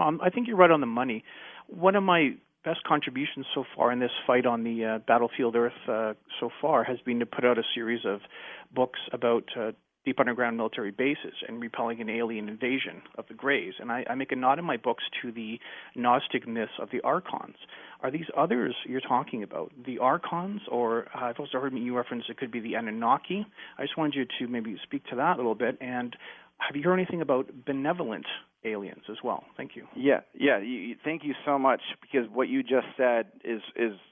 Tom, I think you're right on the money. One of my best contributions so far in this fight on the battlefield Earth so far has been to put out a series of books about deep underground military bases and repelling an alien invasion of the Greys. And I make a nod in my books to the Gnosticness of the Archons. Are these others you're talking about the Archons, or I've also heard you reference it could be the Anunnaki? I just wanted you to maybe speak to that a little bit. And have you heard anything about benevolent aliens as well? Thank you. Yeah. Thank you so much, because what you just said is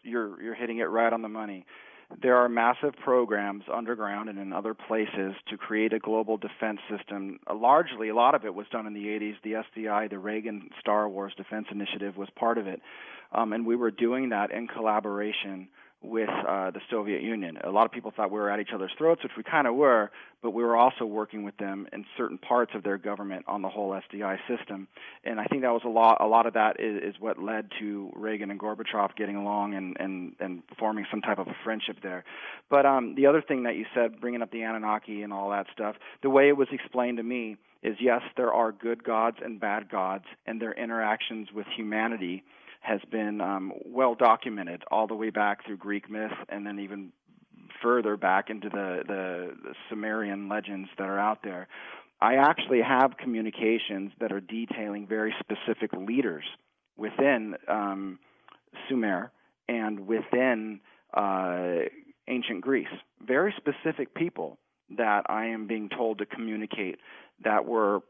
you're hitting it right on the money. There are massive programs underground and in other places to create a global defense system. Largely, a lot of it was done in the 80s. The SDI, the Reagan Star Wars Defense Initiative, was part of it. And we were doing that in collaboration with the Soviet Union. A lot of people thought we were at each other's throats, which we kind of were, but we were also working with them in certain parts of their government on the whole SDI system. And I think that was a lot of that is what led to Reagan and Gorbachev getting along and forming some type of a friendship there. But the other thing that you said, bringing up the Anunnaki and all that stuff, the way it was explained to me is, yes, there are good gods and bad gods, and their interactions with humanity has been well documented all the way back through Greek myth, and then even further back into the Sumerian legends that are out there. I actually have communications that are detailing very specific leaders within Sumer and within ancient Greece, very specific people that I am being told to communicate that were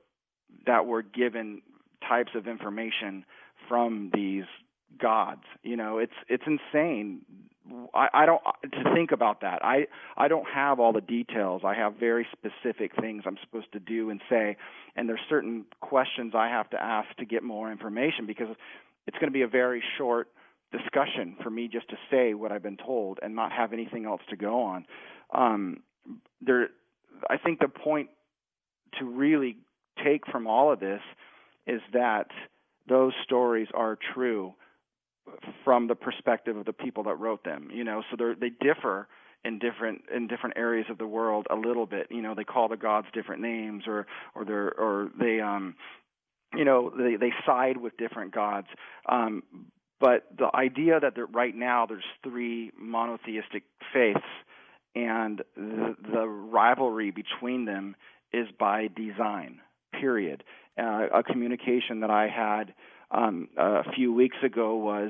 given types of information from these gods. You know, it's insane. I don't to think about that. I don't have all the details. I have very specific things I'm supposed to do and say, and there's certain questions I have to ask to get more information, because it's going to be a very short discussion for me just to say what I've been told and not have anything else to go on. I think the point to really take from all of this is that those stories are true from the perspective of the people that wrote them. You know, so they differ in different areas of the world a little bit. You know, they call the gods different names, or they side with different gods. But the idea that right now there's three monotheistic faiths, and the rivalry between them is by design, period. A communication that I had a few weeks ago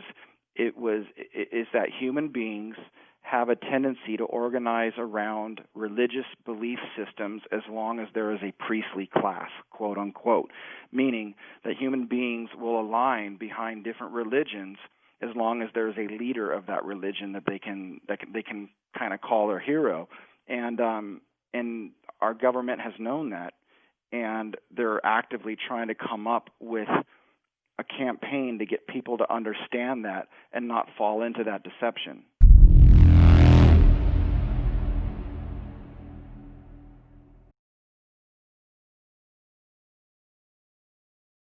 is that human beings have a tendency to organize around religious belief systems as long as there is a priestly class, quote unquote, meaning that human beings will align behind different religions as long as there is a leader of that religion that they can kind of call their hero, and our government has known that, and they're actively trying to come up with a campaign to get people to understand that and not fall into that deception.